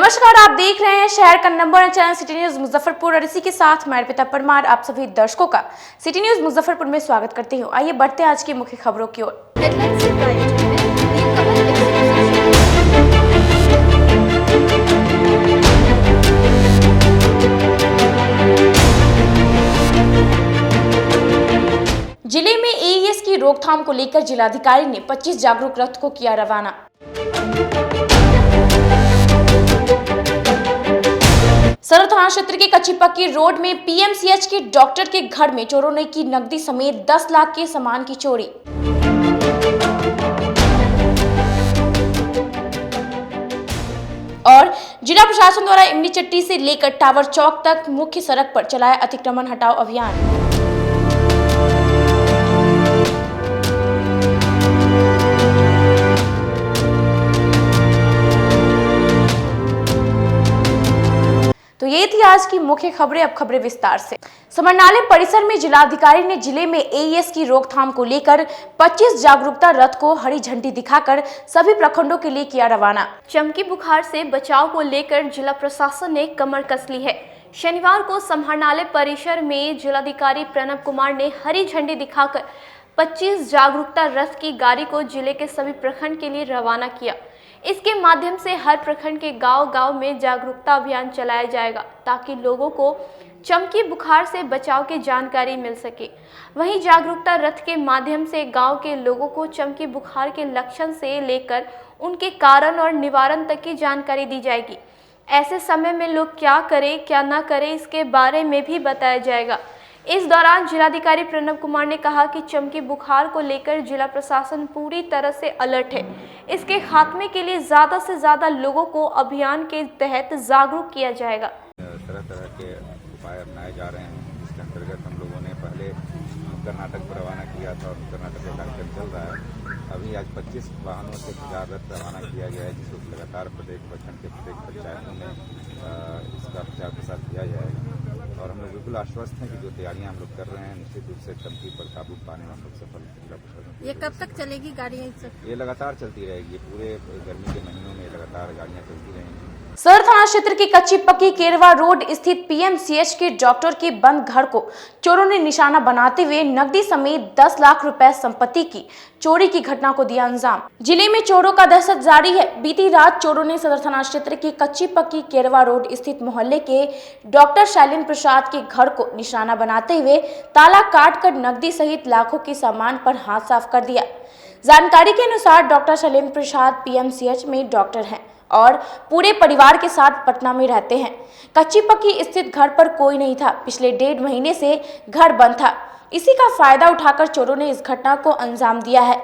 नमस्कार, आप देख रहे हैं शहर का number 1 channel city news Muzaffarpur और इसी के साथ मैं अर्पिता परमार आप सभी दर्शकों का सिटी न्यूज मुजफ्फरपुर में स्वागत करती हूँ। आइए बढ़ते हैं आज की मुख्य खबरों की ओर। जिले में एईएस की रोकथाम को लेकर जिलाधिकारी ने 25 जागरूक रथ को किया रवाना। सदर थाना क्षेत्र के कच्ची पक्की रोड में पीएमसीएच के डॉक्टर के घर में चोरों ने की नकदी समेत 10 लाख के सामान की चोरी। और जिला प्रशासन द्वारा इमली चट्टी से लेकर टावर चौक तक मुख्य सड़क पर चलाया अतिक्रमण हटाओ अभियान। तो ये थी आज की मुख्य खबरें। अब खबरें विस्तार से। समरनालय परिसर में जिलाधिकारी ने जिले में एईएस की रोकथाम को लेकर 25 जागरूकता रथ को हरी झंडी दिखाकर सभी प्रखंडों के लिए किया रवाना। चमकी बुखार से बचाव को लेकर जिला प्रशासन ने कमर कस ली है। शनिवार को समरनालय परिसर में जिलाधिकारी प्रणव कुमार ने हरी झंडी दिखाकर 25 जागरूकता रथ की गाड़ी को जिले के सभी प्रखंड के लिए रवाना किया। इसके माध्यम से हर प्रखंड के गांव-गांव में जागरूकता अभियान चलाया जाएगा ताकि लोगों को चमकी बुखार से बचाव की जानकारी मिल सके। वहीं जागरूकता रथ के माध्यम से गांव के लोगों को चमकी बुखार के लक्षण से लेकर उनके कारण और निवारण तक की जानकारी दी जाएगी। ऐसे समय में लोग क्या करें क्या ना करें इसके बारे में भी बताया जाएगा। इस दौरान जिलाधिकारी प्रणव कुमार ने कहा कि चमकी बुखार को लेकर जिला प्रशासन पूरी तरह से अलर्ट है। इसके खात्मे के लिए ज़्यादा से ज़्यादा लोगों को अभियान के तहत जागरूक किया जाएगा। तरह तरह के उपाय अपनाए जा रहे हैं, जिसके अंतर्गत हम लोगों ने पहले कर्नाटक को रवाना किया था और कर्नाटक का कार्यक्रम चल रहा है। अभी आज 25 वाहनों से 50 रथ रवाना किया गया है, जिसको लगातार प्रत्येक प्रखंड के प्रत्येक पंचायतों में इसका प्रचार प्रसार किया जाएगा। और हम लोग बिल्कुल आश्वस्त हैं कि जो तैयारियां हम लोग कर रहे हैं निश्चित रूप से चमकी पर काबू पाने में हम लोग सफल। ये कब तक चलेगी गाड़ियाँ? ये लगातार चलती रहेगी, पूरे गर्मी के महीनों में लगातार गाड़ियाँ चलती रहेंगी। सदर थाना क्षेत्र की कच्ची पक्की केरवा रोड स्थित पीएमसीएच के डॉक्टर के बंद घर को चोरों ने निशाना बनाते हुए नकदी समेत 10 लाख रुपए संपत्ति की चोरी की घटना को दिया अंजाम। जिले में चोरों का दहशत जारी है। बीती रात चोरों ने सदर थाना क्षेत्र की कच्ची पक्की केरवा रोड स्थित मोहल्ले के डॉक्टर शैलेंद्र प्रसाद के घर को निशाना बनाते हुए ताला काट कर नकदी सहित लाखों के सामान पर हाथ साफ कर दिया। जानकारी के अनुसार डॉक्टर शैलेंद्र प्रसाद पीएमसीएच में डॉक्टर हैं और पूरे परिवार के साथ पटना में रहते हैं। कच्ची पक्की स्थित घर पर कोई नहीं था। पिछले 1.5 महीने से घर बंद था। इसी का फायदा उठाकर चोरों ने इस घटना को अंजाम दिया है।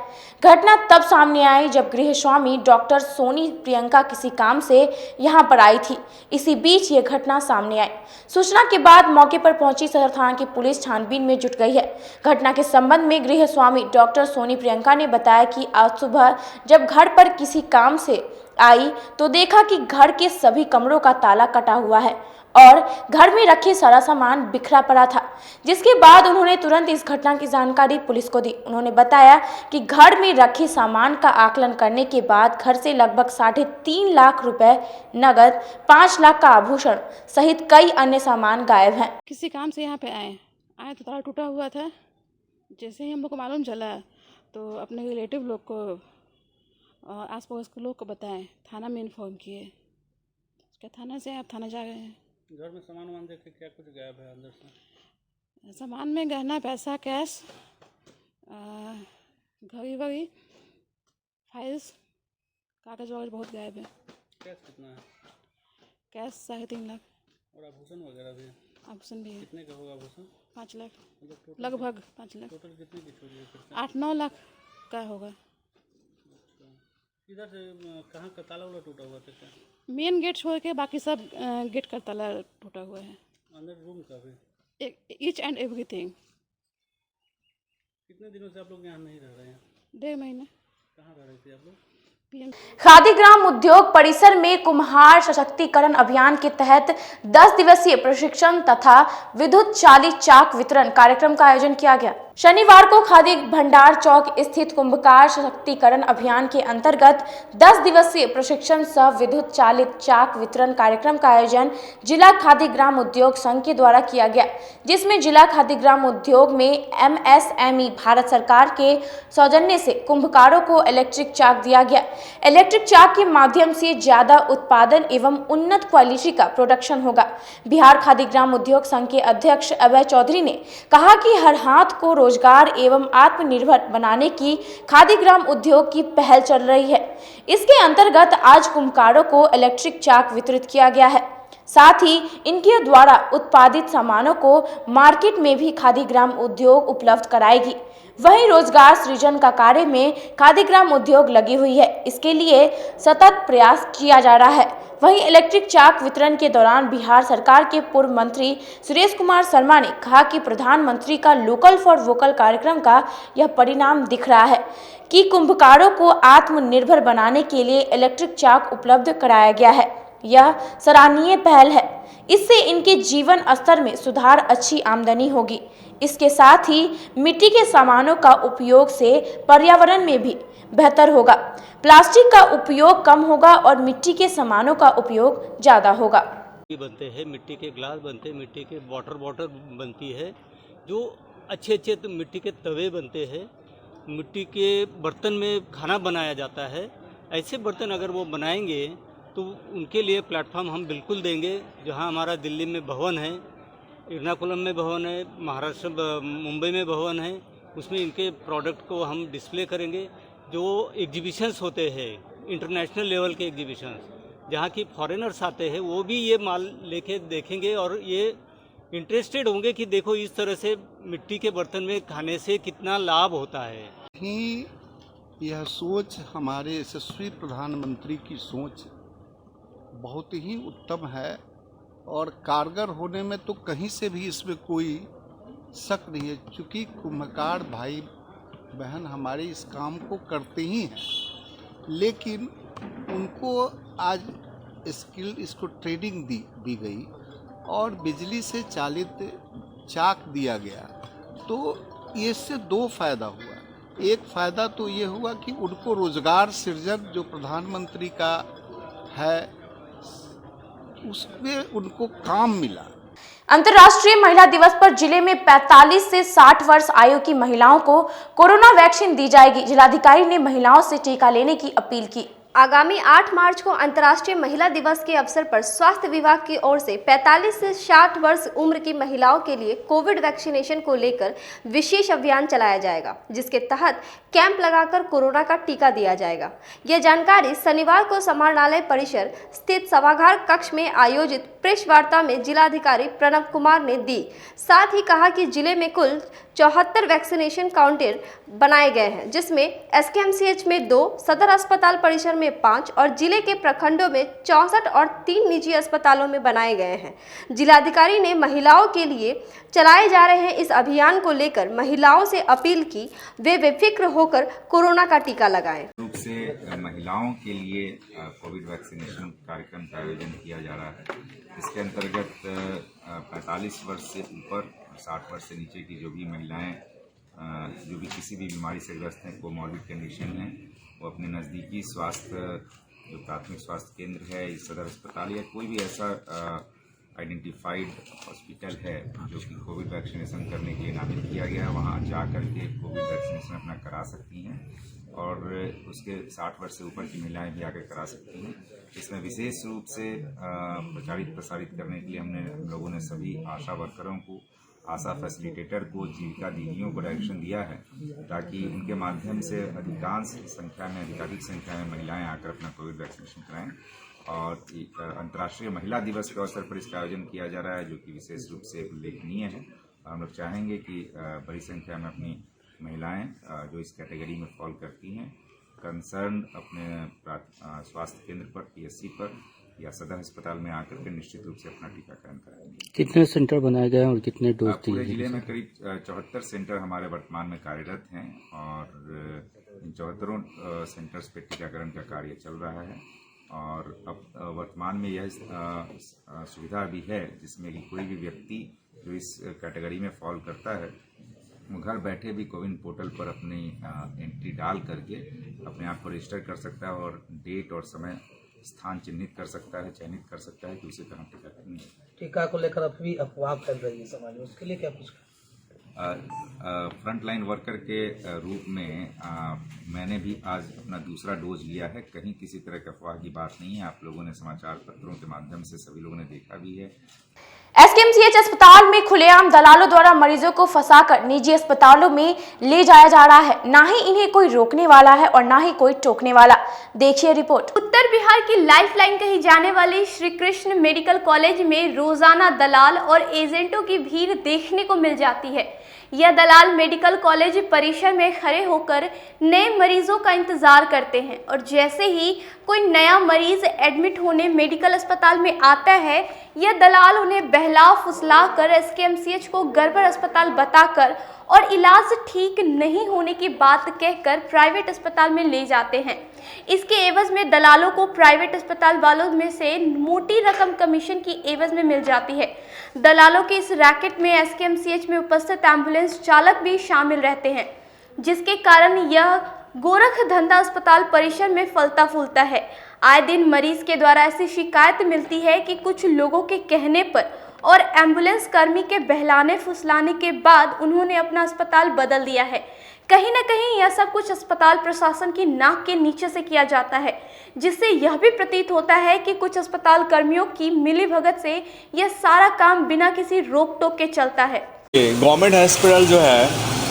घटना तब सामने आई जब गृह स्वामी डॉक्टर सोनी प्रियंका किसी काम से यहां पर आई थी। इसी बीच ये घटना सामने आई। सूचना के बाद मौके पर पहुंची सदर थाना की पुलिस छानबीन में जुट गई है। घटना के संबंध में गृह स्वामी डॉक्टर सोनी प्रियंका ने बताया कि आज सुबह जब घर पर किसी काम से आई तो देखा कि घर के सभी कमरों का ताला कटा हुआ है और घर में रखे सारा सामान बिखरा पड़ा था, जिसके बाद उन्होंने तुरंत इस घटना की जानकारी पुलिस को दी। उन्होंने बताया कि घर में रखे सामान का आकलन करने के बाद घर से लगभग 3.5 लाख रुपए नगद, 5 लाख का आभूषण सहित कई अन्य सामान गायब हैं। किसी काम से यहाँ पे आए तो ताला टूटा हुआ था। जैसे ही हम लोग को मालूम चला तो अपने रिलेटिव लोग को और आस पड़ोस के लोग को बताएं, थाना में इन्फॉर्म किए। क्या थाना से आप थाना जा गए हैं। घर में सामान वामान देखे क्या कुछ गायब है अंदर से? सामान में गहना पैसा कैश घड़ी वड़ी फाइल्स कागज वागज बहुत गायब है। कैश कितना है? कैश 3.5 लाख और आभूषण वगैरह भी? आभूषण भी है। कितने का होगा आभूषण? 5 लाख मतलब लगभग 5 लाख। टोटल कितने की चोरी है? 8-9 लाख का होगा। इधर से कहाँ का ताला वाला टूटा हुआ था क्या? मेन गेट छोड़ के बाकी सब गेट का ताला टूटा हुआ है। अंदर रूम का भी? Each and everything. कितने दिनों से आप लोग यहाँ नहीं रह रहे हैं? 1.5 महीने। कहाँ रह रहे थे आप लोग? खादी ग्राम उद्योग परिसर में कुम्हार सशक्तिकरण अभियान के तहत 10 दिवसीय प्रशिक्षण तथा विद्युत चालित चाक वितरण कार्यक्रम का आयोजन किया गया। शनिवार को खादी भंडार चौक स्थित कुंभकार सशक्तिकरण अभियान के अंतर्गत 10 दिवसीय प्रशिक्षण सह विद्युत चालित चाक वितरण कार्यक्रम का आयोजन जिला खादी ग्राम उद्योग संघ के द्वारा किया गया, जिसमें जिला खादी ग्राम उद्योग में MSME भारत सरकार के सौजन्य से कुंभकारों को इलेक्ट्रिक चाक दिया गया। इलेक्ट्रिक चाक के माध्यम से ज्यादा उत्पादन एवं उन्नत क्वालिटी का प्रोडक्शन होगा। बिहार खादी ग्राम उद्योग संघ के अध्यक्ष अभय चौधरी ने कहा कि हर हाथ को रोजगार एवं आत्मनिर्भर बनाने की खादी ग्राम उद्योग की पहल चल रही है। इसके अंतर्गत आज कुंभकारों को इलेक्ट्रिक चाक वितरित किया गया है। साथ ही इनके द्वारा उत्पादित सामानों को मार्केट में भी खादी ग्राम उद्योग उपलब्ध कराएगी। वहीं रोजगार सृजन का कार्य में खादी ग्राम उद्योग लगी हुई है। इसके लिए सतत प्रयास किया जा रहा है। वहीं इलेक्ट्रिक चाक वितरण के दौरान बिहार सरकार के पूर्व मंत्री सुरेश कुमार शर्मा ने कहा कि प्रधानमंत्री का लोकल फॉर वोकल कार्यक्रम का यह परिणाम दिख रहा है कि कुंभकारों को आत्मनिर्भर बनाने के लिए इलेक्ट्रिक चाक उपलब्ध कराया गया है। यह सराहनीय पहल है। इससे इनके जीवन स्तर में सुधार, अच्छी आमदनी होगी। इसके साथ ही मिट्टी के सामानों का उपयोग से पर्यावरण में भी बेहतर होगा। प्लास्टिक का उपयोग कम होगा और मिट्टी के सामानों का उपयोग ज़्यादा होगा। बनते हैं, मिट्टी के ग्लास बनते हैं, मिट्टी के वाटर बॉटल बनती है, जो अच्छे मिट्टी के तवे बनते हैं, मिट्टी के बर्तन में खाना बनाया जाता है। ऐसे बर्तन अगर वो बनाएंगे तो उनके लिए प्लेटफॉर्म हम बिल्कुल देंगे। जहां हमारा दिल्ली में भवन है, एर्नाकुलम में भवन है, महाराष्ट्र मुंबई में भवन है, उसमें इनके प्रोडक्ट को हम डिस्प्ले करेंगे। जो एग्जीबिशंस होते हैं, इंटरनेशनल लेवल के एग्जीबिशंस, जहाँ की फॉरेनर्स आते हैं, वो भी ये माल लेके देखेंगे और ये इंटरेस्टेड होंगे कि देखो इस तरह से मिट्टी के बर्तन में खाने से कितना लाभ होता है। ही यह सोच हमारे यशस्वी प्रधानमंत्री की सोच बहुत ही उत्तम है और कारगर होने में तो कहीं से भी इसमें कोई शक नहीं है, क्योंकि कुंभकार भाई बहन हमारे इस काम को करते ही हैं, लेकिन उनको आज इसको ट्रेनिंग दी गई और बिजली से चालित चाक दिया गया। तो इससे दो फायदा हुआ। एक फायदा तो ये हुआ कि उनको रोजगार सृजन जो प्रधानमंत्री का है उसमें उनको काम मिला। अंतर्राष्ट्रीय महिला दिवस पर जिले में 45 से 60 वर्ष आयु की महिलाओं को कोरोना वैक्सीन दी जाएगी। जिलाधिकारी ने महिलाओं से टीका लेने की अपील की। आगामी 8 मार्च को अंतर्राष्ट्रीय महिला दिवस के अवसर पर स्वास्थ्य विभाग की ओर से 45 से 60 वर्ष उम्र की महिलाओं के लिए कोविड वैक्सीनेशन को लेकर विशेष अभियान चलाया जाएगा, जिसके तहत कैंप लगाकर कोरोना का टीका दिया जाएगा। यह जानकारी शनिवार को समाहरणालय परिसर स्थित सभागार कक्ष में आयोजित प्रेस वार्ता में जिलाधिकारी प्रणव कुमार ने दी। साथ ही कहा कि जिले में कुल 74 वैक्सीनेशन काउंटर बनाए गए हैं, जिसमें SKMCH में 2, सदर अस्पताल परिसर में 5 और जिले के प्रखंडों में 64 और 3 निजी अस्पतालों में बनाए गए हैं। जिलाधिकारी ने महिलाओं के लिए चलाए जा रहे हैं इस अभियान को लेकर महिलाओं से अपील की वे बेफिक्र होकर कोरोना का टीका लगाएं। रूप से महिलाओं के लिए कोविड वैक्सीनेशन कार्यक्रम का आयोजन किया जा रहा है। इसके अंतर्गत 45 वर्ष से ऊपर 60 वर्ष से नीचे की जो भी महिलाएं जो भी किसी भी बीमारी से ग्रस्त हैं, कोमॉर्बिड कंडीशन है, वो अपने नज़दीकी स्वास्थ्य जो प्राथमिक स्वास्थ्य केंद्र है, सदर अस्पताल या कोई भी ऐसा आइडेंटिफाइड हॉस्पिटल है जो कि कोविड वैक्सीनेशन करने के लिए नामित किया गया है, वहाँ जा करके कोविड वैक्सीनेशन अपना करा सकती हैं और उसके 60 वर्ष से ऊपर की महिलाएं भी आकर करा सकती हैं। इसमें विशेष रूप से प्रसारित करने के लिए हम लोगों ने सभी आशा वर्करों को, आशा फैसिलिटेटर को, जीविका दीदियों को डायरेक्शन दिया है ताकि उनके माध्यम से अधिकाधिक संख्या में महिलाएं आकर अपना कोविड वैक्सीनेशन कराएं। और अंतर्राष्ट्रीय महिला दिवस के अवसर पर इसका आयोजन किया जा रहा है, जो कि विशेष रूप से उल्लेखनीय है। हम लोग चाहेंगे कि बड़ी संख्या में अपनी महिलाएं जो इस कैटेगरी में फॉल करती हैं, कंसर्न अपने स्वास्थ्य केंद्र पर, PSC पर या सदर अस्पताल में आकर के निश्चित रूप से अपना टीकाकरण कराएंगे। कितने सेंटर बनाए गए हैं और कितने डोज दिए? पूरे जिले में करीब 74 सेंटर हमारे वर्तमान में कार्यरत हैं और इन 74 सेंटर्स पे टीकाकरण का कार्य चल रहा है। और अब वर्तमान में यह सुविधा भी है जिसमें कि कोई भी व्यक्ति जो इस कैटेगरी में फॉल करता है घर बैठे भी कोविन पोर्टल पर अपनी एंट्री डाल करके अपने आप को रजिस्टर कर सकता है और डेट और समय स्थान चिन्हित कर सकता है, चयनित कर सकता है कि उसे कहाँ टीका करनी है। टीका को लेकर अभी अफवाह फैल रही है समाज में, उसके लिए क्या कुछ फ्रंट लाइन वर्कर के रूप में मैंने भी आज अपना दूसरा डोज लिया है। कहीं किसी तरह की अफवाह की बात नहीं है। आप लोगों ने समाचार पत्रों के माध्यम से सभी लोगों ने देखा भी है। एसकेएमसीएच अस्पताल में खुलेआम दलालों द्वारा मरीजों को फंसाकर निजी अस्पतालों में ले जाया जा रहा है। ना ही इन्हें कोई रोकने वाला है और ना ही कोई टोकने वाला। देखिए रिपोर्ट। उत्तर बिहार की लाइफलाइन कही जाने वाली श्री कृष्ण मेडिकल कॉलेज में रोजाना दलाल और एजेंटों की भीड़ देखने को मिल जाती है। यह दलाल मेडिकल कॉलेज परिसर में खड़े होकर नए मरीजों का इंतजार करते हैं और जैसे ही कोई नया मरीज एडमिट होने मेडिकल अस्पताल में आता है, यह दलाल उन्हें बहला फुसला कर एसकेएमसीएच को गड़बड़ अस्पताल बताकर और इलाज ठीक नहीं होने की बात कहकर प्राइवेट अस्पताल में ले जाते हैं। इसके एवज में दलालों को प्राइवेट अस्पताल वालों में से मोटी रकम कमीशन की एवज में मिल जाती है। दलालों के इस रैकेट में एसकेएमसीएच में उपस्थित एम्बुलेंस चालक भी शामिल रहते हैं, जिसके कारण यह गोरख धंधा अस्पताल परिसर में फलता फूलता है। आए दिन मरीज के द्वारा ऐसी शिकायत मिलती है कि कुछ लोगों के कहने पर और एम्बुलेंस कर्मी के बहलाने फुसलाने के बाद उन्होंने अपना अस्पताल बदल दिया है। कहीं न कहीं यह सब कुछ अस्पताल प्रशासन की नाक के नीचे से किया जाता है, जिससे यह भी प्रतीत होता है कि कुछ अस्पताल कर्मियों की मिलीभगत से यह सारा काम बिना किसी रोक टोक के चलता है। गवर्नमेंट हॉस्पिटल जो है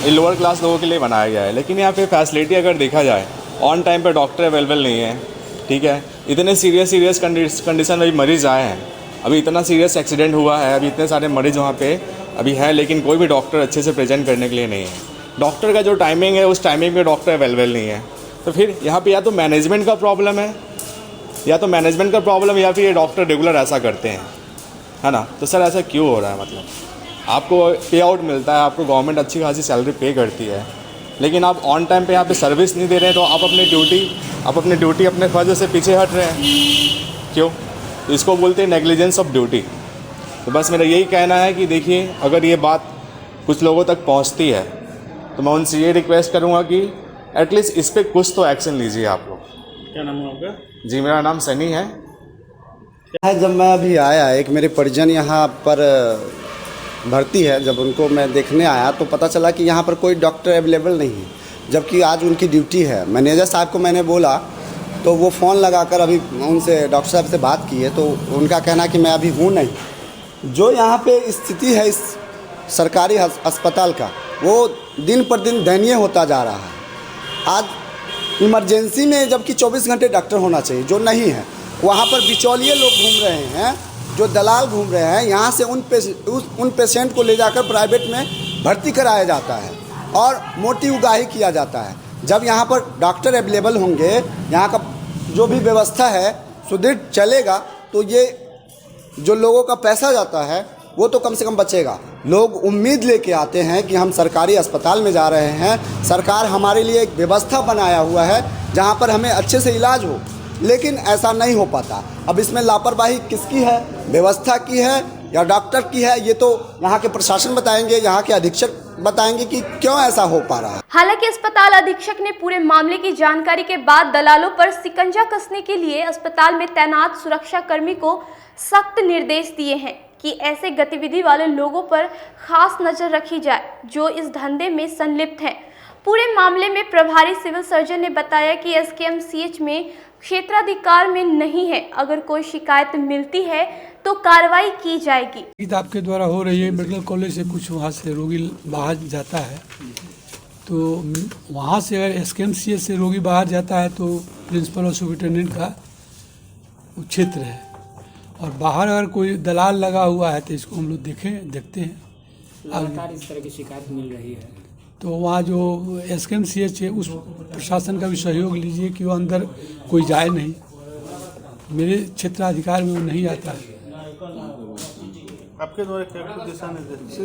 ये लोअर क्लास लोगों के लिए बनाया गया है, लेकिन यहाँ पे फैसिलिटी अगर देखा जाए ऑन टाइम पे डॉक्टर अवेलेबल नहीं है। ठीक है, इतने सीरियस कंडीशन में मरीज़ आए हैं, अभी इतना सीरियस एक्सीडेंट हुआ है, अभी इतने सारे मरीज़ वहाँ पे अभी हैं, लेकिन कोई भी डॉक्टर अच्छे से प्रेजेंट करने के लिए नहीं है। डॉक्टर का जो टाइमिंग है उस टाइमिंग में डॉक्टर अवेलेबल नहीं है। तो फिर यहाँ पे या तो मैनेजमेंट का प्रॉब्लम है या फिर ये डॉक्टर रेगुलर ऐसा करते हैं, है ना। तो सर ऐसा क्यों हो रहा है? मतलब आपको पे आउट मिलता है, आपको गवर्नमेंट अच्छी खासी सैलरी पे करती है, लेकिन आप ऑन टाइम पे यहाँ पे सर्विस नहीं दे रहे हैं, तो आप अपनी ड्यूटी अपने फर्ज से पीछे हट रहे हैं। क्यों? इसको बोलते हैं नेग्लिजेंस ऑफ ड्यूटी। तो बस मेरा यही कहना है कि देखिए, अगर ये बात कुछ लोगों तक पहुँचती है तो मैं उनसे ये रिक्वेस्ट करूँगा कि एटलीस्ट इस पर कुछ तो एक्शन लीजिए आप लोग। क्या नाम है आपका? जी, मेरा नाम सनी है। जब मैं अभी आया, एक मेरे परिजन यहाँ पर भर्ती है, जब उनको मैं देखने आया तो पता चला कि यहाँ पर कोई डॉक्टर अवेलेबल नहीं है, जबकि आज उनकी ड्यूटी है। मैनेजर साहब को मैंने बोला तो वो फ़ोन लगाकर अभी उनसे डॉक्टर साहब से बात की है, तो उनका कहना कि मैं अभी हूँ नहीं। जो यहाँ पे स्थिति है इस सरकारी अस्पताल का, वो दिन पर दिन दयनीय होता जा रहा है। आज इमरजेंसी में जबकि 24 घंटे डॉक्टर होना चाहिए, जो नहीं है, वहाँ पर बिचौलिए लोग घूम रहे हैं, जो दलाल घूम रहे हैं। यहाँ से उन पेशेंट को ले जाकर प्राइवेट में भर्ती कराया जाता है और मोटी उगाही किया जाता है। जब यहाँ पर डॉक्टर अवेलेबल होंगे, यहाँ का जो भी व्यवस्था है सुदृढ़ चलेगा, तो ये जो लोगों का पैसा जाता है वो तो कम से कम बचेगा। लोग उम्मीद लेके आते हैं कि हम सरकारी अस्पताल में जा रहे हैं, सरकार हमारे लिए एक व्यवस्था बनाया हुआ है जहाँ पर हमें अच्छे से इलाज हो, लेकिन ऐसा नहीं हो पाता। अब इसमें लापरवाही किसकी है? व्यवस्था की है या डॉक्टर की है? ये तो यहाँ के प्रशासन बताएंगे, यहाँ के अधीक्षक बताएंगे कि क्यों ऐसा हो पा रहा है। हालांकि अस्पताल अधीक्षक ने पूरे मामले की जानकारी के बाद दलालों पर शिकंजा कसने के लिए अस्पताल में तैनात सुरक्षा कर्मी को सख्त निर्देश दिए हैं कि ऐसे गतिविधि वाले लोगों पर खास नजर रखी जाए जो इस धंधे में संलिप्त हैं। पूरे मामले में प्रभारी सिविल सर्जन ने बताया कि एसकेएमसीएच में क्षेत्राधिकार में नहीं है, अगर कोई शिकायत मिलती है तो कार्रवाई की जाएगी। आपके द्वारा हो रही है, मेडिकल कॉलेज से कुछ वहाँ से रोगी बाहर जाता है, तो वहाँ से अगर एसकेएमसीएच से रोगी बाहर जाता है तो प्रिंसिपल और सुपरिटेंडेंट का क्षेत्र है, और बाहर अगर कोई दलाल लगा हुआ है तो इसको हम लोग देखते हैं। लगातार इस तरह की शिकायत मिल रही है, तो वहाँ जो एसकेएमसीएच है उस प्रशासन का भी सहयोग लीजिए कि वो अंदर कोई जाए नहीं। मेरे क्षेत्राधिकार में वो नहीं आता है। आपके द्वारा क्या दिशा निर्देश?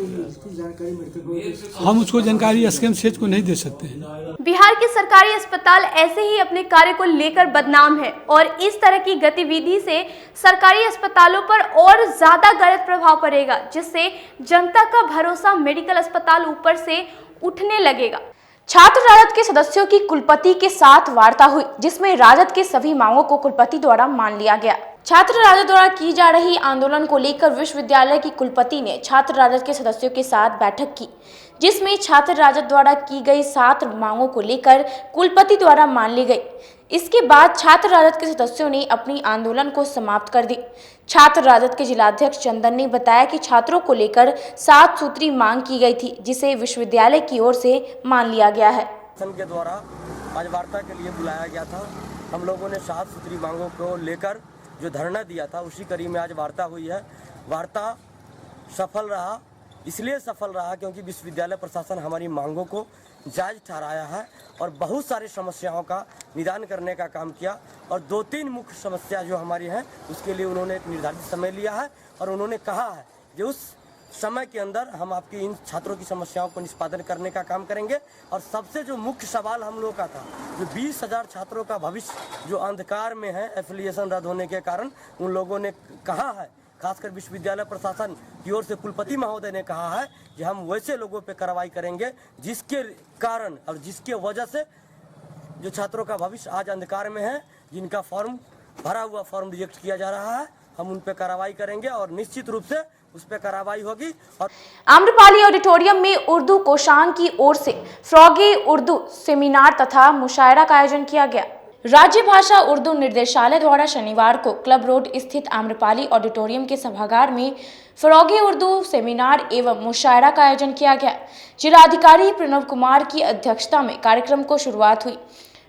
हम उसको जानकारी एसकेएमसीएच को नहीं दे सकते हैं। बिहार के सरकारी अस्पताल ऐसे ही अपने कार्य को लेकर बदनाम है और इस तरह की गतिविधि से सरकारी अस्पतालों पर और ज्यादा गलत प्रभाव पड़ेगा, जिससे जनता का भरोसा मेडिकल अस्पताल ऊपर से उठने लगेगा। छात्र राजद के सदस्यों की कुलपति के साथ वार्ता हुई, जिसमें राजद के सभी मांगों को कुलपति द्वारा मान लिया गया। छात्र राजद द्वारा की जा रही आंदोलन को लेकर विश्वविद्यालय की कुलपति ने छात्र राजद के सदस्यों के साथ बैठक की, जिसमें छात्र राजद द्वारा की गई 7 मांगों को लेकर कुलपति द्वारा मान ली गई। इसके बाद छात्र राजद के सदस्यों ने अपनी आंदोलन को समाप्त कर दी। छात्र राजद के जिलाध्यक्ष चंदन ने बताया कि छात्रों को लेकर 7 सूत्री मांग की गई थी, जिसे विश्वविद्यालय की ओर से मान लिया गया है। संघ के द्वारा आज वार्ता के लिए बुलाया गया था। हम लोगों ने 7 सूत्री मांगों को लेकर जो धरना दिया था, उसी कड़ी में आज वार्ता हुई है। वार्ता सफल रहा, इसलिए सफल रहा क्योंकि विश्वविद्यालय प्रशासन हमारी मांगों को जायज ठहराया है और बहुत सारी समस्याओं का निदान करने का काम किया। और 2-3 मुख्य समस्या जो हमारी हैं, उसके लिए उन्होंने एक निर्धारित समय लिया है और उन्होंने कहा है कि उस समय के अंदर हम आपकी इन छात्रों की समस्याओं को निष्पादन करने का काम करेंगे। और सबसे जो मुख्य सवाल हम लोग का था, जो 20,000 छात्रों का भविष्य जो अंधकार में है एफिलिएशन रद्द होने के कारण, उन लोगों ने कहा है, खासकर विश्वविद्यालय प्रशासन की ओर से कुलपति महोदय ने कहा है कि हम वैसे लोगों पे कार्रवाई करेंगे जिसके कारण और जिसके वजह से जो छात्रों का भविष्य आज अंधकार में है, जिनका फॉर्म भरा हुआ फॉर्म रिजेक्ट किया जा रहा है, हम उन पे कार्रवाई करेंगे और निश्चित रूप से उस पर कार्रवाई होगी। और आम्रपाली ऑडिटोरियम में उर्दू कोषांग की ओर से फ्रॉगे उर्दू सेमिनार तथा मुशायरा का आयोजन किया गया। राज्य भाषा उर्दू निर्देशालय द्वारा शनिवार को क्लब रोड स्थित आम्रपाली ऑडिटोरियम के सभागार में फरोगे उर्दू सेमिनार एवं मुशायरा का आयोजन किया गया। जिलाधिकारी प्रणव कुमार की अध्यक्षता में कार्यक्रम को शुरुआत हुई।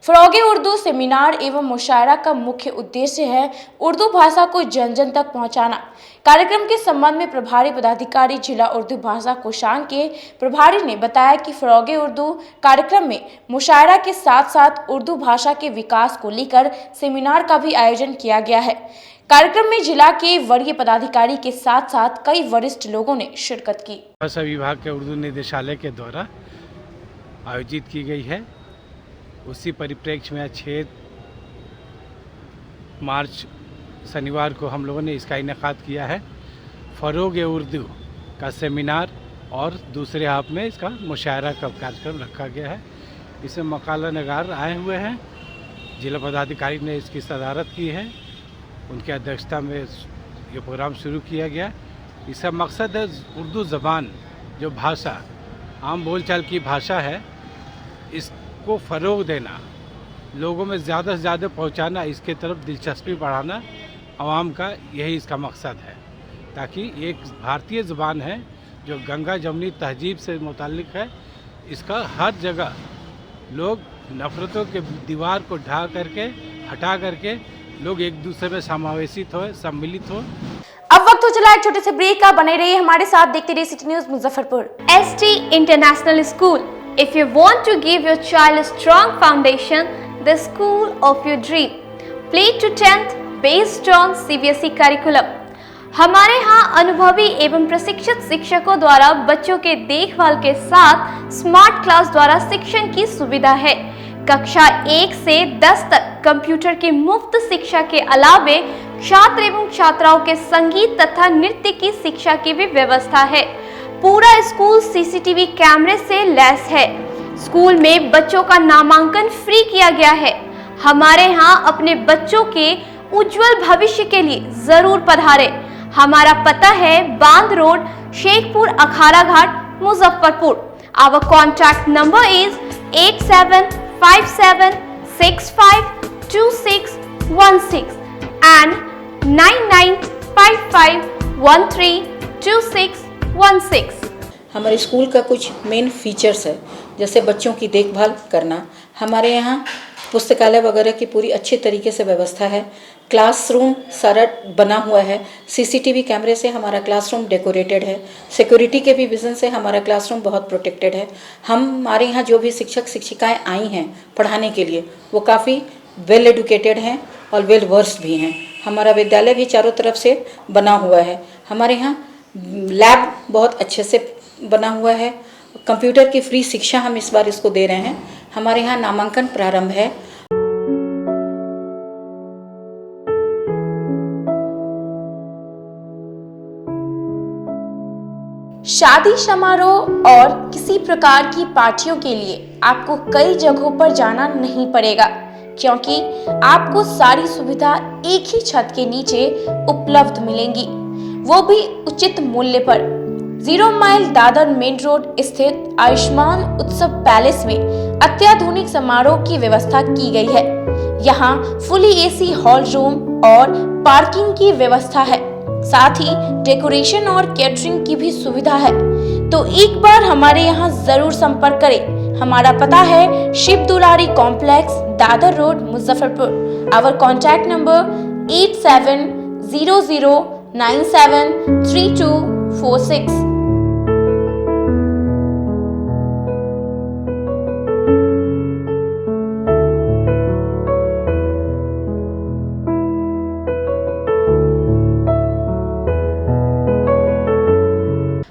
फरोगे उर्दू सेमिनार एवं मुशायरा का मुख्य उद्देश्य है उर्दू भाषा को जन जन तक पहुंचाना। कार्यक्रम के संबंध में प्रभारी पदाधिकारी जिला उर्दू भाषा कोषांग के प्रभारी ने बताया कि फरोगे उर्दू कार्यक्रम में मुशायरा के साथ साथ उर्दू भाषा के विकास को लेकर सेमिनार का भी आयोजन किया गया है। कार्यक्रम में जिला के वरीय पदाधिकारी के साथ साथ कई वरिष्ठ लोगों ने शिरकत की। भाषा विभाग के उर्दू निदेशालय के द्वारा आयोजित की गई है। उसी परिप्रेक्ष्य में 6 मार्च शनिवार को हम लोगों ने इसका इनेकाद किया है। फरोग उर्दू का सेमिनार और दूसरे हाफ में इसका मुशायरा का कार्यक्रम रखा गया है। इसमें मकाला नगार आए हुए हैं। जिला पदाधिकारी ने इसकी सदारत की है, उनकी अध्यक्षता में ये प्रोग्राम शुरू किया गया। इसका मकसद है उर्दू ज़बान जो भाषा आम बोलचाल की भाषा है, इसको फ़रोग देना, लोगों में ज़्यादा से ज़्यादा पहुंचाना, इसके तरफ दिलचस्पी बढ़ाना आवाम का, यही इसका मकसद है। ताकि एक भारतीय ज़बान है जो गंगा जमुनी तहजीब से मुताल्लिक़ है, इसका हर जगह लोग नफ़रतों के दीवार को हटा करके लोग एक दूसरे में समावेशित हो, सम्मिलित हो। अब वक्त हो चला एक छोटे से ब्रेक का। बने रहिए हमारे साथ, देखते रहिए city news Muzaffarpur. ST International School. If you want to give your child a strong foundation, the school of your dream. Play to 10th based on CBSE curriculum. हमारे यहाँ अनुभवी एवं प्रशिक्षित शिक्षकों द्वारा बच्चों के देखभाल के साथ स्मार्ट क्लास द्वारा शिक्षण की सुविधा है। कक्षा 1 से 10 तक कंप्यूटर की मुफ्त शिक्षा के अलावे छात्र एवं छात्राओं के संगीत तथा नृत्य की शिक्षा की भी व्यवस्था है। पूरा स्कूल CCTV कैमरे से लैस है। स्कूल में बच्चों का नामांकन फ्री किया गया है। हमारे यहाँ अपने बच्चों के उज्जवल भविष्य के लिए जरूर पधारें। हमारा पता है बांध road, Shekhpur Akhara Ghat, Muzaffarpur. Our contact number is 8757652616 and 9955132616। हमारे स्कूल का कुछ मेन फीचर्स है, जैसे बच्चों की देखभाल करना। हमारे यहाँ पुस्तकालय वगैरह की पूरी अच्छे तरीके से व्यवस्था है। क्लासरूम सारा बना हुआ है। CCTV कैमरे से हमारा क्लासरूम डेकोरेटेड है। सिक्योरिटी के भी विजन से हमारा क्लासरूम बहुत प्रोटेक्टेड है। हमारे यहाँ जो भी शिक्षक शिक्षिकाएं आई हैं पढ़ाने के लिए, वो काफ़ी वेल एडुकेटेड हैं और वेल वर्स्ड भी हैं। हमारा विद्यालय भी चारों तरफ से बना हुआ है। हमारे यहाँ लैब बहुत अच्छे से बना हुआ है। कंप्यूटर की फ्री शिक्षा हम इस बार इसको दे रहे हैं। हमारे यहाँ नामांकन प्रारंभ है। शादी समारोह और किसी प्रकार की पार्टियों के लिए आपको कई जगहों पर जाना नहीं पड़ेगा, क्योंकि आपको सारी सुविधा एक ही छत के नीचे उपलब्ध मिलेंगी, वो भी उचित मूल्य पर। 0 माइल दादर मेन रोड स्थित आयुष्मान उत्सव पैलेस में अत्याधुनिक समारोह की व्यवस्था की गई है। यहाँ फुली एसी हॉल रूम और पार्किंग की व्यवस्था है, साथ ही डेकोरेशन और कैटरिंग की भी सुविधा है। तो एक बार हमारे यहाँ जरूर संपर्क करें। हमारा पता है Shiv Dulari complex, Dadar road, Muzaffarpur. Our contact number 8700973246।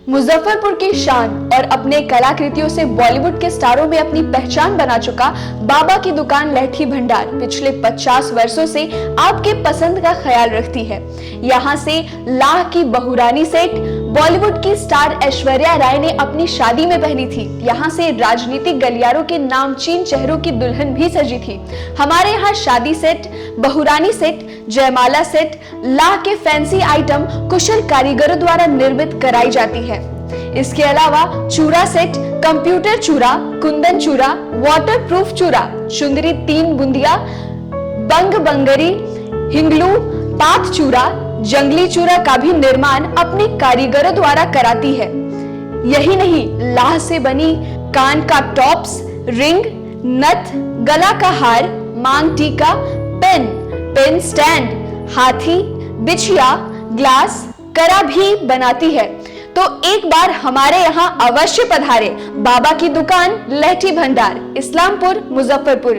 Muzaffarpur की शान और अपने कलाकृतियों से बॉलीवुड के स्टारों में अपनी पहचान बना चुका बाबा की दुकान लहठी भंडार पिछले 50 वर्षों से आपके पसंद का ख्याल रखती है। यहाँ से लाह की बहुरानी सेट बॉलीवुड की स्टार ऐश्वर्या राय ने अपनी शादी में पहनी थी। यहाँ से राजनीतिक गलियारों के नामचीन चेहरों की दुल्हन भी सजी थी। हमारे यहाँ शादी सेट, बहुरानी सेट, जयमाला सेट, लाह के फैंसी आइटम कुशल कारीगरों द्वारा निर्मित कराई जाती है। इसके अलावा चूड़ा सेट, कंप्यूटर चूड़ा, कुंदन चूड़ा, वाटरप्रूफ चूड़ा, चुंदरी 3 बुंदिया, बंग बंगरी, हिंगलू, पात चूड़ा, जंगली चूड़ा का भी निर्माण अपने कारीगरों द्वारा कराती है। यही नहीं, लाह से बनी कान का टॉप्स, रिंग, नथ, गला का हार, मांग टीका, पेन स्टैंड, हाथी, बिछिया, ग्लास, करा भी बनाती है। तो एक बार हमारे यहाँ अवश्य पधारे। बाबा की दुकान लहठी भंडार, इस्लामपुर, मुजफ्फरपुर।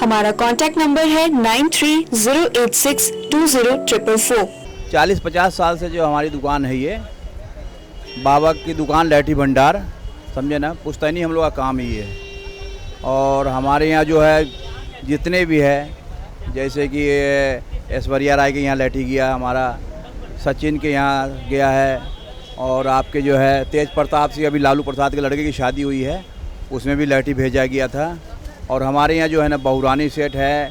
हमारा कांटेक्ट नंबर है 9308620444। 40-50 साल से जो हमारी दुकान है, ये बाबा की दुकान लहठी भंडार, समझे ना, पुश्तैनी हम लोग का काम ही है। और हमारे यहाँ जो है जितने भी है, जैसे कि ऐश्वर्या राय के यहाँ लहठी गया, हमारा सचिन के यहाँ गया है, और आपके जो है तेज प्रताप सिंह, अभी लालू प्रसाद के लड़के की शादी हुई है, उसमें भी लहठी भेजा गया था। और हमारे यहाँ जो है ना बहुरानी सेट है,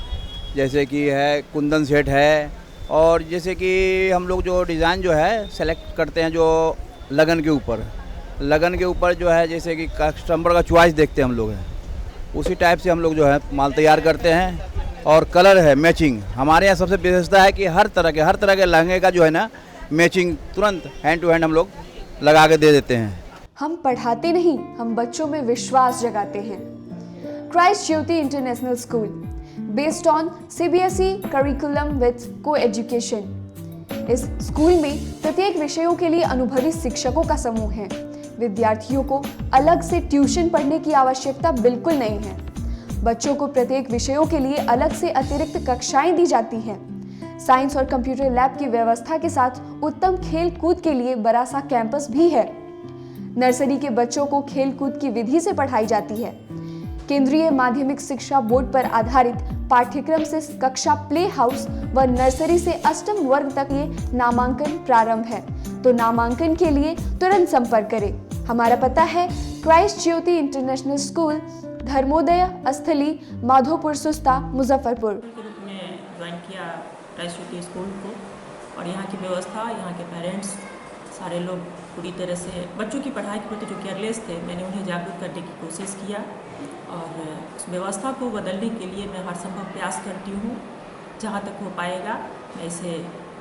जैसे कि है कुंदन सेट है, और जैसे कि हम लोग जो डिज़ाइन जो है सेलेक्ट करते हैं, जो लगन के ऊपर जो है, जैसे कि कस्टमर का चॉइस देखते हैं हम लोग, है उसी टाइप से हम लोग जो है माल तैयार करते हैं। और कलर है मैचिंग, हमारे यहाँ सबसे विशेषता है कि हर तरह के लहंगे का जो है ना मैचिंग तुरंत हैंड टू हैंड हम लोग लगा के दे देते हैं। हम पढ़ाते नहीं, हम बच्चों में विश्वास जगाते हैं। Christ Jyoti international school, based on CBSE curriculum with coeducation. इस स्कूल में प्रत्येक विषयों के लिए अनुभवी शिक्षकों का समूह है। विद्यार्थियों को अलग से ट्यूशन पढ़ने की आवश्यकता बिल्कुल नहीं है। बच्चों को प्रत्येक विषयों के लिए अलग से अतिरिक्त कक्षाएं दी जाती हैं। साइंस और कंप्यूटर लैब की व्यवस्था के साथ उत्तम खेल कूद के लिए बड़ा सा कैंपस भी है। नर्सरी के बच्चों को खेल कूद की विधि से पढ़ाई जाती है। केंद्रीय माध्यमिक शिक्षा बोर्ड पर आधारित पाठ्यक्रम से कक्षा प्ले हाउस व नर्सरी से अष्टम वर्ग तक ये नामांकन प्रारंभ है। तो नामांकन के लिए तुरंत संपर्क करें। हमारा पता है Christ Jyoti international school, Dharmodaya स्थली, माधोपुर सुस्ता, मुजफ्फरपुर। ज्वाइन किया क्राइस्ट ज्योति स्कूल को, और यहाँ की व्यवस्था, यहाँ के पेरेंट्स सारे लोग पूरी तरह से बच्चों की पढ़ाई के प्रति जो केयरलेस थे, मैंने उन्हें जागरूक करने की कोशिश किया, और उस व्यवस्था को बदलने के लिए मैं हर संभव प्रयास करती हूँ। जहाँ तक हो पाएगा मैं इसे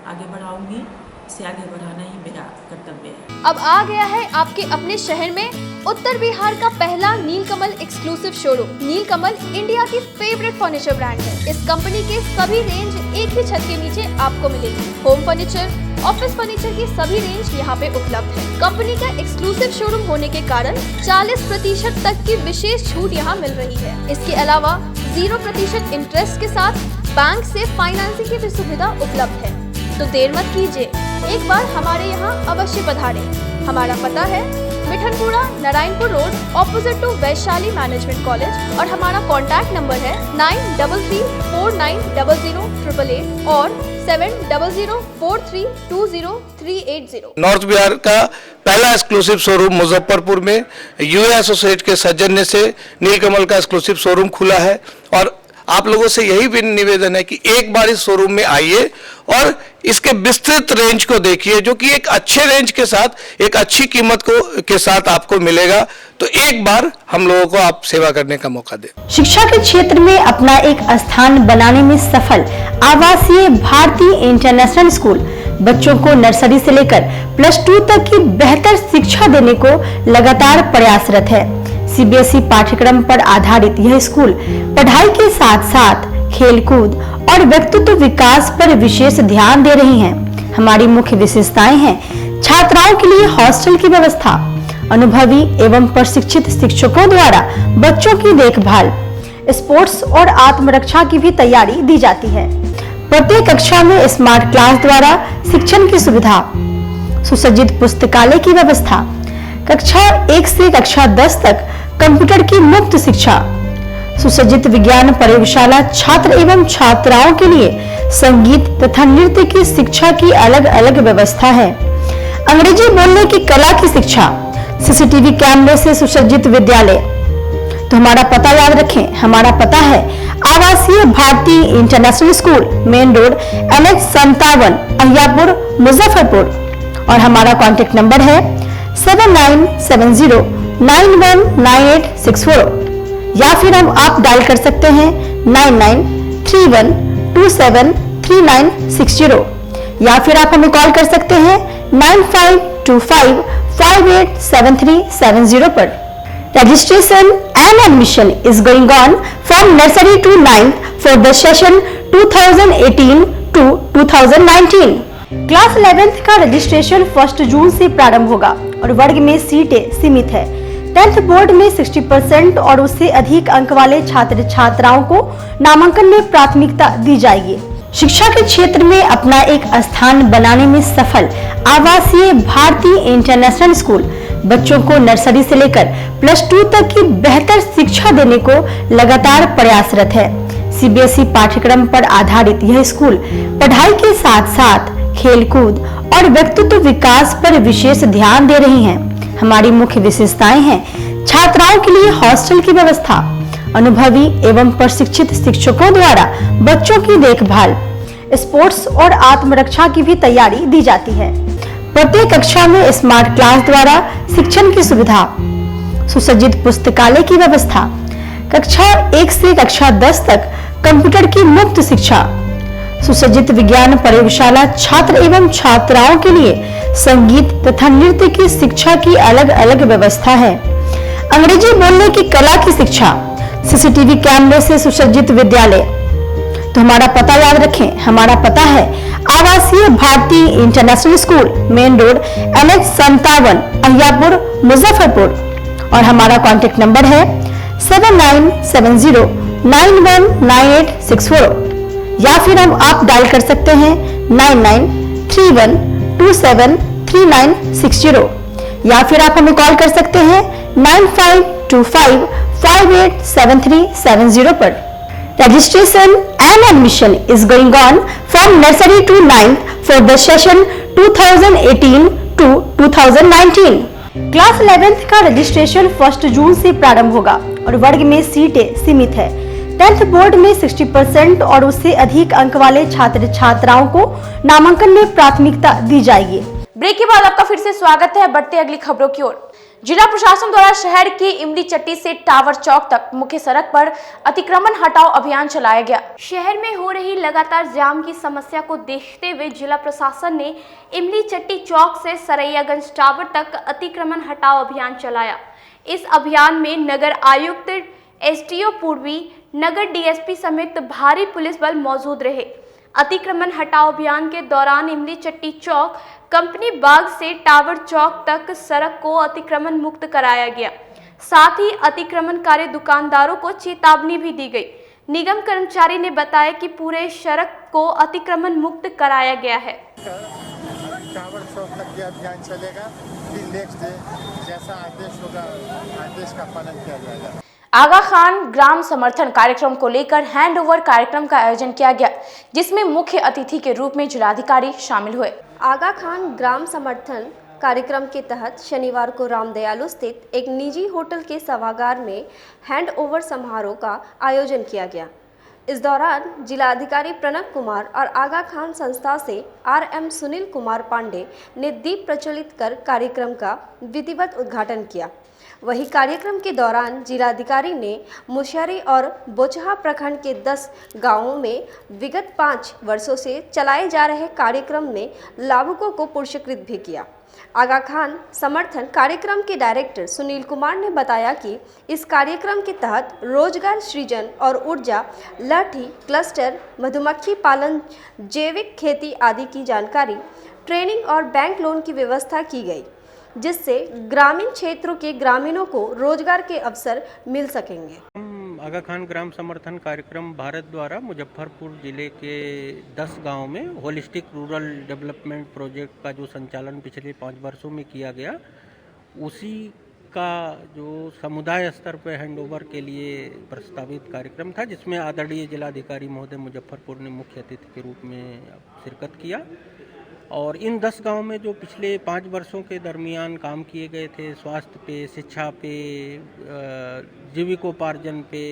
आगे बढ़ाऊँगी। इसे आगे बढ़ाना ही मेरा कर्तव्य है। अब आ गया है आपके अपने शहर में उत्तर बिहार का पहला नीलकमल एक्सक्लूसिव शोरूम। नीलकमल इंडिया की फेवरेट फर्नीचर ब्रांड है। इस कंपनी के सभी रेंज एक ही छत के नीचे आपको मिलेगी। होम फर्नीचर, ऑफिस फर्नीचर की सभी रेंज यहाँ पे उपलब्ध है। कंपनी का एक्सक्लूसिव शोरूम होने के कारण 40% तक की विशेष छूट यहाँ मिल रही है। इसके अलावा 0% इंटरेस्ट के साथ बैंक से फाइनेंसिंग की भी सुविधा उपलब्ध है। तो देर मत कीजिए, एक बार हमारे यहाँ अवश्य पधारें। हमारा पता है Mithanpura, Narayanpur road opposite to Vaishali management college और हमारा कॉन्टैक्ट नंबर है 9334900888 और 7004320380। नॉर्थ बिहार का पहला एक्सक्लूसिव शोरूम मुजफ्फरपुर में यूए एसोसिएट के सौजन्य से नीलकमल का एक्सक्लूसिव शोरूम खुला है और आप लोगों से यही भी निवेदन है कि एक बार इस शोरूम में आइए और इसके विस्तृत रेंज को देखिए, जो कि एक अच्छे रेंज के साथ एक अच्छी कीमत के साथ आपको मिलेगा। तो एक बार हम लोगों को आप सेवा करने का मौका दें। शिक्षा के क्षेत्र में अपना एक स्थान बनाने में सफल आवासीय भारती इंटरनेशनल स्कूल बच्चों को नर्सरी से लेकर +2 तक की बेहतर शिक्षा देने को लगातार प्रयासरत है। सीबीएसई पाठ्यक्रम पर आधारित यह स्कूल पढ़ाई के साथ साथ खेलकूद और व्यक्तित्व विकास पर विशेष ध्यान दे रही हैं। हमारी मुख्य विशेषताएं हैं छात्राओं के लिए हॉस्टल की व्यवस्था, अनुभवी एवं प्रशिक्षित शिक्षकों द्वारा बच्चों की देखभाल, स्पोर्ट्स और आत्मरक्षा की भी तैयारी दी जाती है। प्रत्येक कक्षा में स्मार्ट क्लास द्वारा शिक्षण की सुविधा, सुसज्जित पुस्तकालय की व्यवस्था, कक्षा 1 से कक्षा 10 तक कंप्यूटर की मुफ्त शिक्षा, सुसज्जित विज्ञान प्रयोगशाला, छात्र एवं छात्राओं के लिए संगीत तथा नृत्य की शिक्षा की अलग अलग व्यवस्था है। अंग्रेजी बोलने की कला की शिक्षा, सीसीटीवी कैमरे से सुसज्जित विद्यालय। तो हमारा पता याद रखें, हमारा पता है आवासीय Bharati international school, main road NH57, Ahiyapur, Muzaffarpur और हमारा कॉन्टेक्ट नंबर है 7970919864 या फिर आप डायल कर सकते हैं 9931273960 या फिर आप हमें कॉल कर सकते हैं 9525587370 पर। Registration and admission is going on from nursery to 9th for the session 2018 to 2019. Class 11th का रजिस्ट्रेशन 1 जून से प्रारंभ होगा और वर्ग में सीटें सीमित है। 10th बोर्ड में 60% और उससे अधिक अंक वाले छात्र छात्राओं को नामांकन में प्राथमिकता दी जाएगी। शिक्षा के क्षेत्र में अपना एक स्थान बनाने में सफल आवासीय भारती इंटरनेशनल स्कूल बच्चों को नर्सरी से लेकर +2 तक की बेहतर शिक्षा देने को लगातार प्रयासरत है। सीबीएसई पाठ्यक्रम पर आधारित यह स्कूल पढ़ाई के साथ साथ खेलकूद और व्यक्तित्व विकास पर विशेष ध्यान दे रही हैं। हमारी मुख्य विशेषताएं हैं छात्राओं के लिए हॉस्टल की व्यवस्था, अनुभवी एवं प्रशिक्षित शिक्षकों द्वारा बच्चों की देखभाल, स्पोर्ट्स और आत्मरक्षा की भी तैयारी दी जाती है। प्रत्येक कक्षा में स्मार्ट क्लास द्वारा शिक्षण की सुविधा, सुसज्जित पुस्तकालय की व्यवस्था, कक्षा 1 से कक्षा 10 तक कंप्यूटर की मुफ्त शिक्षा, सुसज्जित विज्ञान प्रयोगशाला, छात्र एवं छात्राओं के लिए संगीत तथा नृत्य की शिक्षा की अलग अलग व्यवस्था है। अंग्रेजी बोलने की कला की शिक्षा, सीसीटीवी कैमरे से सुसज्जित विद्यालय। तो हमारा पता याद रखें, हमारा पता है आवासीय Bharati international school, main road NH57, Ahiyapur, Muzaffarpur और हमारा कॉन्टेक्ट नंबर है 7970919864 या फिर आप डायल कर सकते हैं 9931273960 या फिर आप हमें कॉल कर सकते हैं 9525587370 पर। Registration and admission is going on from nursery to 9th for the session 2018 to 2019. Class 11th का रजिस्ट्रेशन 1 जून से प्रारंभ होगा और वर्ग में सीटें सीमित है। 10th बोर्ड में 60% और उससे अधिक अंक वाले छात्र छात्राओं को नामांकन में प्राथमिकता दी जाएगी। ब्रेक के बाद आपका फिर से स्वागत है। बढ़ते अगली खबरों की ओर। जिला प्रशासन द्वारा शहर की इमली चट्टी से टावर चौक तक मुख्य सड़क पर अतिक्रमण हटाओ अभियान चलाया गया। शहर में हो रही लगातार जाम की समस्या को देखते हुए जिला प्रशासन ने इमली चट्टी चौक से सरैयागंज टावर तक अतिक्रमण हटाओ अभियान चलाया। इस अभियान में नगर आयुक्त, एसडीओ पूर्वी, नगर डीएसपी समेत भारी पुलिस बल मौजूद रहे। अतिक्रमण हटाओ अभियान के दौरान इमली चट्टी चौक, कंपनी बाग से टावर चौक तक सड़क को अतिक्रमण मुक्त कराया गया। साथ ही अतिक्रमणकारी दुकानदारों को चेतावनी भी दी गई। निगम कर्मचारी ने बताया कि पूरे सड़क को अतिक्रमण मुक्त कराया गया है। टावर चौक तक ये अभियान चलेगा। फिर नेक्स्ट डे जैसा आदेश होगा आदेश का पालन किया जाएगा। आगा खान ग्राम समर्थन कार्यक्रम को लेकर हैंड ओवर कार्यक्रम का आयोजन किया गया, जिसमें मुख्य अतिथि के रूप में जिलाधिकारी शामिल हुए। आगा खान ग्राम समर्थन कार्यक्रम के तहत शनिवार को रामदयालु स्थित एक निजी होटल के सभागार में हैंड ओवर समारोह का आयोजन किया गया। इस दौरान जिलाधिकारी प्रणब कुमार और आगा खान संस्था से RM सुनील कुमार पांडे ने दीप प्रज्वलित कर कार्यक्रम का विधिवत उद्घाटन किया। वहीं कार्यक्रम के दौरान जिलाधिकारी ने मुशहरी और बोचहा प्रखंड के 10 गांवों में विगत 5 वर्षों से चलाए जा रहे कार्यक्रम में लाभुकों को पुरस्कृत भी किया। आगा खान समर्थन कार्यक्रम के डायरेक्टर सुनील कुमार ने बताया कि इस कार्यक्रम के तहत रोजगार सृजन और ऊर्जा, लाठी क्लस्टर, मधुमक्खी पालन, जैविक खेती आदि की जानकारी, ट्रेनिंग और बैंक लोन की व्यवस्था की गई, जिससे ग्रामीण क्षेत्रों के ग्रामीणों को रोजगार के अवसर मिल सकेंगे। आगा खान ग्राम समर्थन कार्यक्रम भारत द्वारा मुजफ्फरपुर जिले के 10 गांव में होलिस्टिक रूरल डेवलपमेंट प्रोजेक्ट का जो संचालन पिछले 5 वर्षों में किया गया, उसी का जो समुदाय स्तर पर हैंडओवर के लिए प्रस्तावित कार्यक्रम था, जिसमें आदरणीय जिलाधिकारी महोदय मुजफ्फरपुर ने मुख्य अतिथि के रूप में शिरकत किया। और इन 10 गांव में जो पिछले 5 वर्षों के दरमियान काम किए गए थे, स्वास्थ्य पे, शिक्षा पे, जीविकोपार्जन पे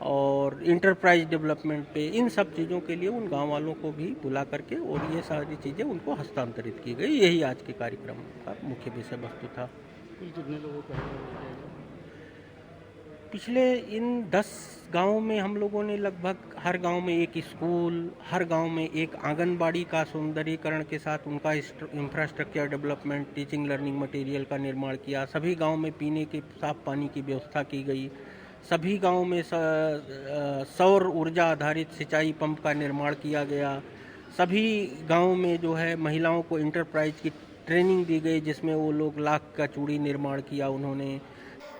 और इंटरप्राइज डेवलपमेंट पे, इन सब चीज़ों के लिए उन गांव वालों को भी बुला करके और ये सारी चीज़ें उनको हस्तांतरित की गई। यही आज के कार्यक्रम का मुख्य विषय वस्तु था। कितने लोगों का पिछले इन 10 गांवों में हम लोगों ने लगभग हर गांव में एक स्कूल, हर गांव में एक आंगनबाड़ी का सौंदर्यीकरण के साथ उनका infrastructure development, teaching learning material का निर्माण किया। सभी गांव में पीने के साफ पानी की व्यवस्था की गई। सभी गांव में सौर ऊर्जा आधारित सिंचाई पंप का निर्माण किया गया। सभी गांव में जो है महिलाओं को इंटरप्राइज की ट्रेनिंग दी गई, जिसमें वो लोग लाख का चूड़ी निर्माण किया उन्होंने।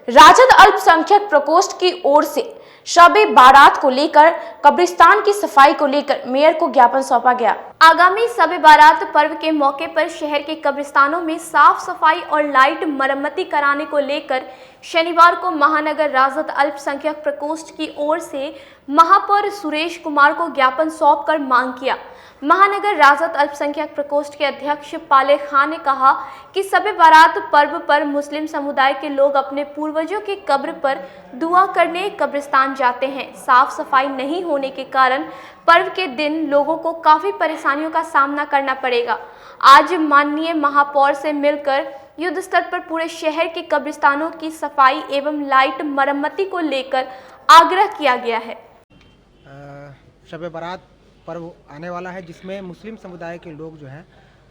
राजद अल्पसंख्यक प्रकोष्ठ की ओर से शब-ए बारात को लेकर कब्रिस्तान की सफाई को लेकर मेयर को ज्ञापन सौंपा गया। आगामी शब-ए बारात पर्व के मौके पर शहर के कब्रिस्तानों में साफ सफाई और लाइट मरम्मती कराने को लेकर शनिवार को महानगर राजद अल्पसंख्यक प्रकोष्ठ की ओर से महापौर सुरेश कुमार को ज्ञापन सौंपकर मांग किया। महानगर राजद अल्पसंख्यक प्रकोष्ठ के अध्यक्ष पाले खान ने कहा कि शब-ए बारात पर्व पर मुस्लिम समुदाय के लोग अपने पूर्वजों के कब्र पर दुआ करने कब्रिस्तान जाते हैं। साफ सफाई नहीं होने के कारण पर्व के दिन लोगों को काफी परेशानियों का सामना करना पड़ेगा। आज माननीय महापौर से मिलकर युद्ध स्तर पर पूरे शहर के कब्रिस्तानों की सफाई एवं लाइट मरम्मती को लेकर आग्रह किया गया है। शब-ए बारात पर्व आने वाला है, जिसमें मुस्लिम समुदाय के लोग जो हैं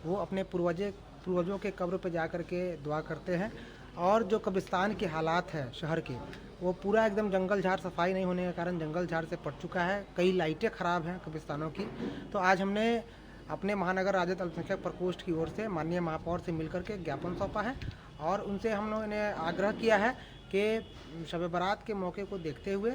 वो अपने पूर्वजों के कब्र पर जा कर के दुआ करते हैं। और जो कब्रिस्तान के हालात है शहर के, वो पूरा एकदम जंगल झाड़, सफाई नहीं होने के कारण जंगल झाड़ से पट चुका है। कई लाइटें ख़राब हैं कब्रिस्तानों की। तो आज हमने अपने महानगर राजद अल्पसंख्यक प्रकोष्ठ की ओर से माननीय महापौर से मिलकर के ज्ञापन सौंपा है और उनसे हम लोगों ने आग्रह किया है कि शब-ए बारात के मौके को देखते हुए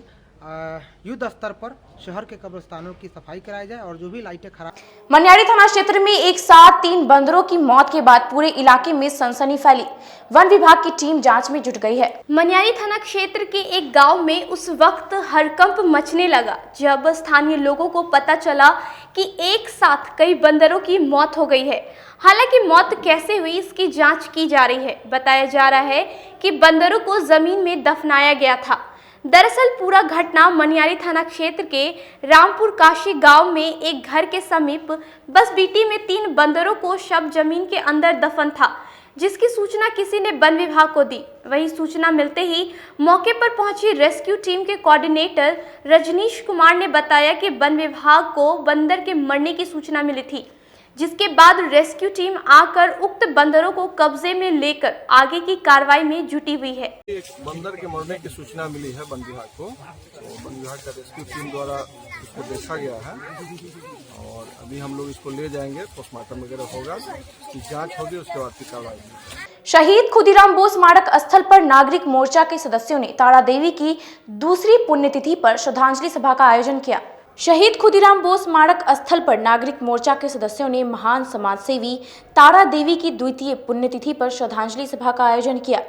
युद्ध स्तर पर शहर के कब्रिस्तानों की सफाई कराई जाए और जो भी लाइटें खराब। मनियारी थाना क्षेत्र में एक साथ 3 बंदरों की मौत के बाद पूरे इलाके में सनसनी फैली। वन विभाग की टीम जांच में जुट गई है। मनियारी थाना क्षेत्र के एक गांव में उस वक्त हड़कंप मचने लगा जब स्थानीय लोगों को पता चला कि एक साथ कई बंदरों की मौत हो गई है। हालांकि मौत कैसे हुई इसकी जांच की जा रही है। बताया जा रहा है कि बंदरों को जमीन में दफनाया गया था। दरअसल पूरा घटना मनियारी थाना क्षेत्र के रामपुर काशी गांव में एक घर के समीप बस बीटी में 3 बंदरों को शव जमीन के अंदर दफन था, जिसकी सूचना किसी ने वन विभाग को दी। वही सूचना मिलते ही मौके पर पहुंची रेस्क्यू टीम के कोऑर्डिनेटर रजनीश कुमार ने बताया कि वन विभाग को बंदर के मरने की सूचना मिली थी, जिसके बाद रेस्क्यू टीम आकर उक्त बंदरों को कब्जे में लेकर आगे की कार्रवाई में जुटी हुई है। एक बंदर के मरने की सूचना मिली है वन विभाग को, तो वन विभाग का रेस्क्यू टीम द्वारा इसको देखा गया है और अभी हम लोग इसको ले जाएंगे, पोस्टमार्टम वगैरह होगा, इसकी जांच होगी, उसके बाद की कार्रवाई। शहीद खुदीराम बोस स्मारक स्थल पर नागरिक मोर्चा के सदस्यों ने तारा देवी की दूसरी पुण्यतिथि पर श्रद्धांजलि सभा का आयोजन किया। शहीद खुदीराम बोस स्मारक स्थल पर नागरिक मोर्चा के सदस्यों ने महान समाजसेवी तारा देवी की द्वितीय पुण्यतिथि पर श्रद्धांजलि सभा का आयोजन किया।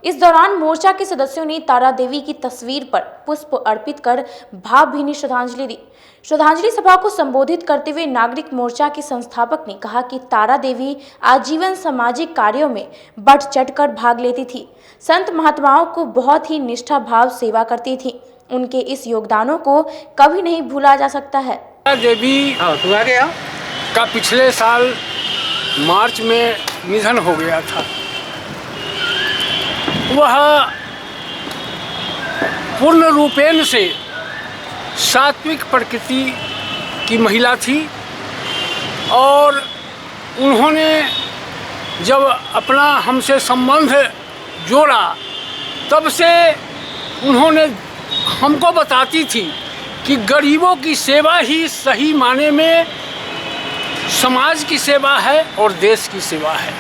इस दौरान मोर्चा के सदस्यों ने तारा देवी की तस्वीर पर पुष्प अर्पित कर भावभीनी श्रद्धांजलि दी। श्रद्धांजलि सभा को संबोधित करते हुए नागरिक मोर्चा के संस्थापक ने कहा कि तारा देवी आजीवन सामाजिक कार्यों में बढ़ चढ़कर भाग लेती थी। संत महात्माओं को बहुत ही निष्ठा भाव सेवा करती थी। उनके इस योगदानों को कभी नहीं भूला जा सकता है। देवी का पिछले साल मार्च में निधन हो गया था। वह पूर्ण रूपेण से सात्विक प्रकृति की महिला थी और उन्होंने जब अपना हमसे संबंध जोड़ा तब से उन्होंने हमको बताती थी कि गरीबों की सेवा ही सही माने में समाज की सेवा है और देश की सेवा है।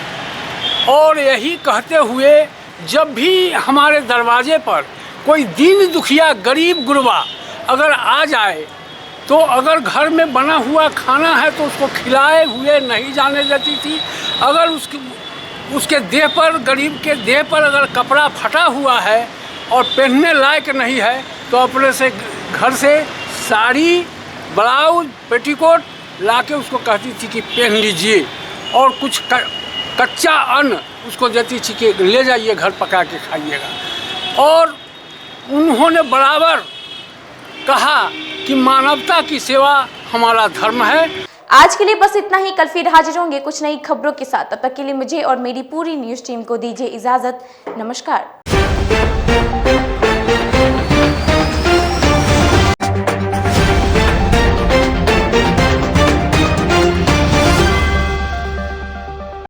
और यही कहते हुए जब भी हमारे दरवाजे पर कोई दीन दुखिया गरीब गुरबा अगर आ जाए तो अगर घर में बना हुआ खाना है तो उसको खिलाए हुए नहीं जाने देती थी। अगर उसके देह पर, गरीब के देह पर अगर कपड़ा फटा हुआ है और पहनने लायक नहीं है तो अपने से घर से साड़ी, ब्लाउज, पेटीकोट लाके उसको कहती थी कि पहन लीजिए और कुछ कच्चा अन्न उसको देती थी कि ले जाइए घर पका के खाइएगा। और उन्होंने बराबर कहा कि मानवता की सेवा हमारा धर्म है। आज के लिए बस इतना ही। कल फिर हाजिर होंगे कुछ नई खबरों के साथ। तब तक के लिए मुझे और मेरी पूरी न्यूज़ टीम को दीजिए इजाजत। नमस्कार।